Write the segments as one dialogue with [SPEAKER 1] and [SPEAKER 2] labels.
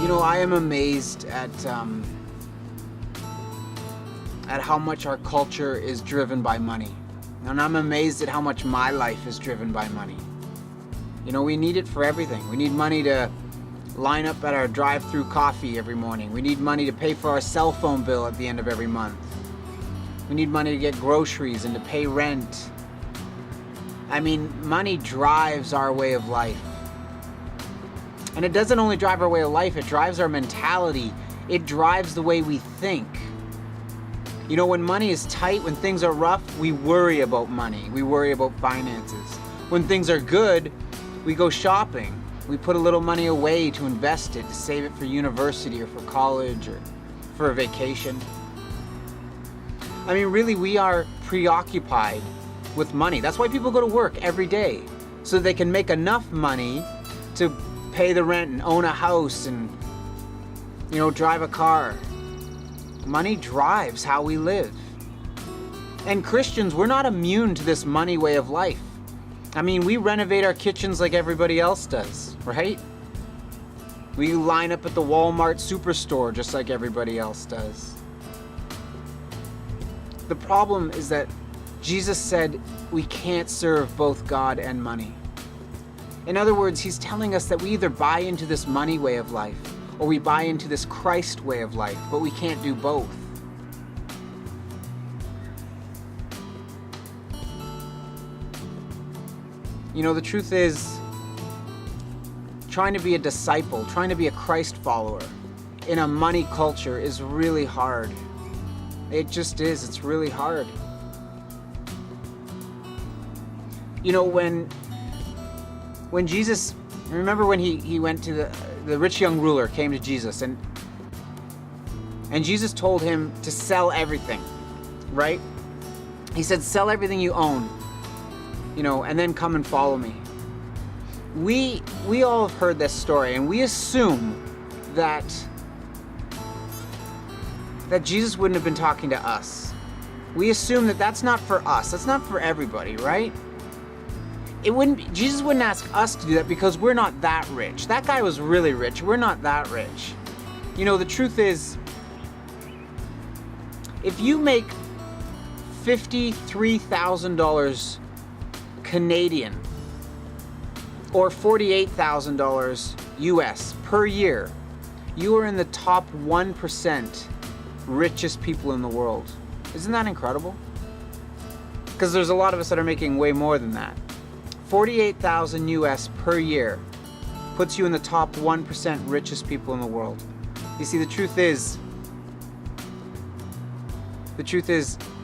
[SPEAKER 1] I am amazed at how much our culture is driven by money. And I'm amazed at how much my life is driven by money. We need it for everything. We need money to line up at our drive-through coffee every morning. We need money to pay for our cell phone bill at the end of every month. We need money to get groceries and to pay rent. Money drives our way of life. And it doesn't only drive our way of life, it drives our mentality. It drives the way we think. When money is tight, when things are rough, we worry about money. We worry about finances. When things are good, we go shopping. We put a little money away to invest it, to save it for university or for college or for a vacation. Really, we are preoccupied with money. That's why people go to work every day, so they can make enough money to pay the rent and own a house and, drive a car. Money drives how we live. And Christians, we're not immune to this money way of life. We renovate our kitchens like everybody else does, right? We line up at the Walmart superstore just like everybody else does. The problem is that Jesus said we can't serve both God and money. In other words, he's telling us that we either buy into this money way of life or we buy into this Christ way of life, but we can't do both. The truth is, trying to be a disciple, trying to be a Christ follower in a money culture is really hard. It just is. It's really hard. When Jesus, remember when he went to the rich young ruler came to Jesus and Jesus told him to sell everything, right? He said, sell everything you own, and then come and follow me. We all have heard this story, and we assume that Jesus wouldn't have been talking to us. We assume that that's not for us. That's not for everybody, right? Jesus wouldn't ask us to do that because we're not that rich. That guy was really rich. We're not that rich. The truth is, if you make $53,000 Canadian or $48,000 US per year, you are in the top 1% richest people in the world. Isn't that incredible? Because there's a lot of us that are making way more than that. 48,000 US per year puts you in the top 1% richest people in the world. You see, the truth is,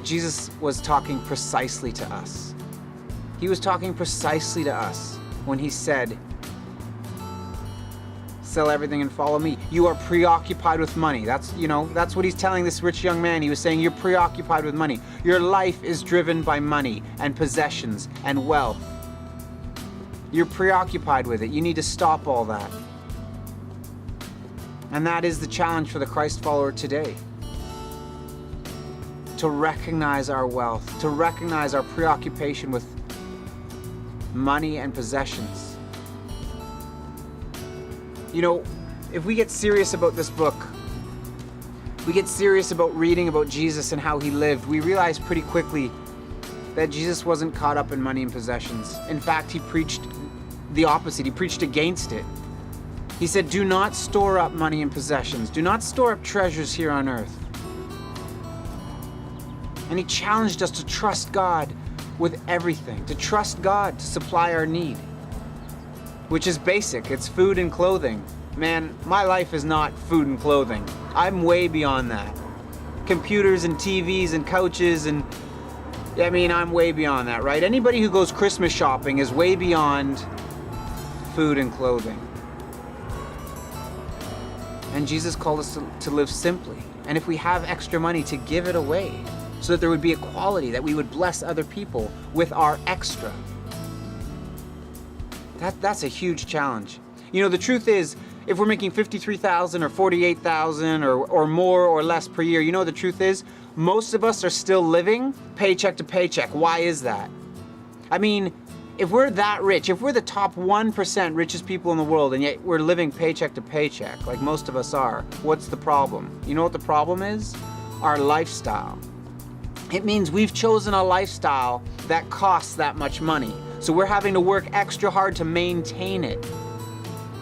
[SPEAKER 1] Jesus was talking precisely to us. He was talking precisely to us when he said, sell everything and follow me. You are preoccupied with money. That's what he's telling this rich young man. He was saying, you're preoccupied with money. Your life is driven by money and possessions and wealth. You're preoccupied with it. You need to stop all that. And that is the challenge for the Christ follower today. To recognize our wealth, to recognize our preoccupation with money and possessions. If we get serious about this book, we get serious about reading about Jesus and how he lived, we realize pretty quickly that Jesus wasn't caught up in money and possessions. In fact, he preached the opposite. He preached against it. He said, do not store up money and possessions. Do not store up treasures here on earth. And he challenged us to trust God with everything, to trust God to supply our need, which is basic. It's food and clothing. Man, my life is not food and clothing. I'm way beyond that. Computers and TVs and couches and, I'm way beyond that, right? Anybody who goes Christmas shopping is way beyond food and clothing. And Jesus called us to live simply. And if we have extra money, to give it away, so that there would be equality, that we would bless other people with our extra. That's a huge challenge. The truth is, if we're making $53,000 or $48,000 or more or less per year, the truth is, most of us are still living paycheck to paycheck. Why is that? if we're that rich, if we're the top 1% richest people in the world, and yet we're living paycheck to paycheck, like most of us are, what's the problem? You know what the problem is? Our lifestyle. It means we've chosen a lifestyle that costs that much money. So we're having to work extra hard to maintain it.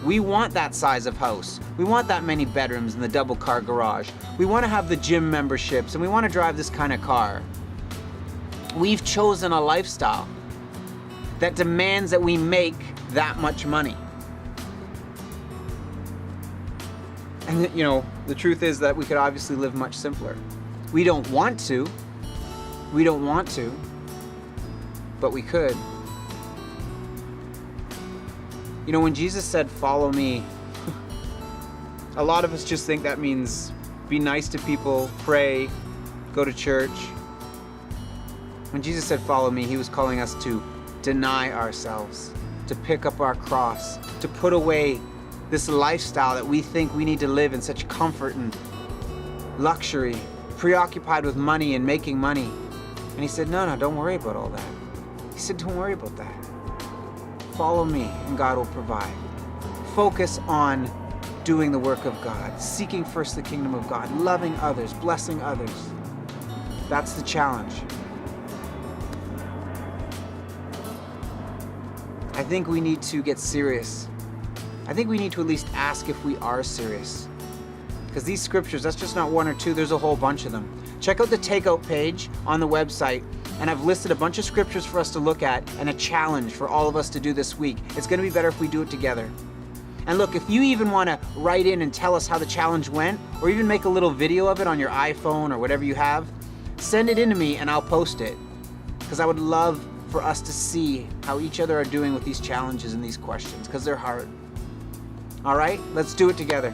[SPEAKER 1] We want that size of house. We want that many bedrooms in the double car garage. We want to have the gym memberships, and we want to drive this kind of car. We've chosen a lifestyle that demands that we make that much money. And you know, the truth is that we could obviously live much simpler. We don't want to. We don't want to, but we could. You know, when Jesus said, "Follow me," a lot of us just think that means be nice to people, pray, go to church. When Jesus said, "Follow me," he was calling us to deny ourselves, to pick up our cross, to put away this lifestyle that we think we need to live in such comfort and luxury, preoccupied with money and making money. And he said, no, don't worry about all that. He said, don't worry about that. Follow me and God will provide. Focus on doing the work of God, seeking first the kingdom of God, loving others, blessing others. That's the challenge. I think we need to get serious. I think we need to at least ask if we are serious. Because these scriptures, that's just not one or two, there's a whole bunch of them. Check out the takeout page on the website, and I've listed a bunch of scriptures for us to look at and a challenge for all of us to do this week. It's going to be better if we do it together. And look, if you even want to write in and tell us how the challenge went, or even make a little video of it on your iPhone or whatever you have, send it in to me and I'll post it. Because I would love for us to see how each other are doing with these challenges and these questions, because they're hard. All right, let's do it together.